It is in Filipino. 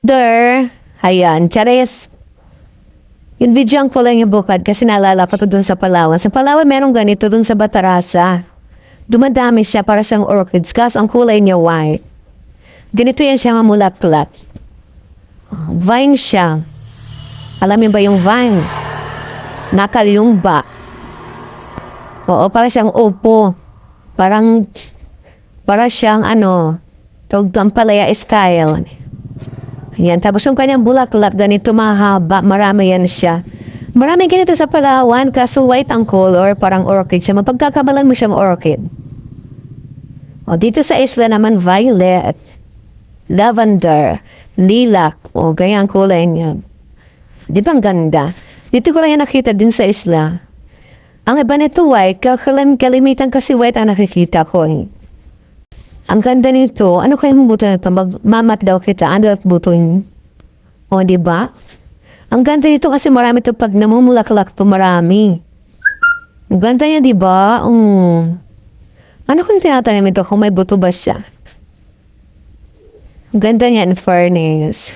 There. Ayan, chares. Yung video ang kulay yung bukad kasi naalala ko to dun sa Palawan. Sa Palawan, merong ganito dun sa Batarasa. Dumadami siya para siyang orchids kasi ang kulay niya white. Ganito yan siya mamulaklak. Vine siya. Alam niyo ba yung vine? Nakalyumba. Oo, para siyang upo. Para siyang Tampalaya style. Yan, tapos yung kanyang bulaklak, ganito mahaba, marami yan siya. Marami ganito sa Palawan, kaso white ang color, parang orchid siya. Mapagkakamalan mo siyang orchid. O, dito sa isla naman, violet, lavender, lilac, o, gaya ang kulay niya. Di ba ang ganda? Dito ko lang yan nakita din sa isla. Ang iba nito white, kalimitan kasi white ang nakikita ko. Ang ganda nito, ano kayang buto nito? Magmamat daw kita, ano at buto yun? O, di ba? Ang ganda nito kasi marami ito pag namumulaklak ito, marami. Ang ganda niya, di ba? Ano kung tinatanim ito kung may buto ba siya? Ang ganda niya in fairness.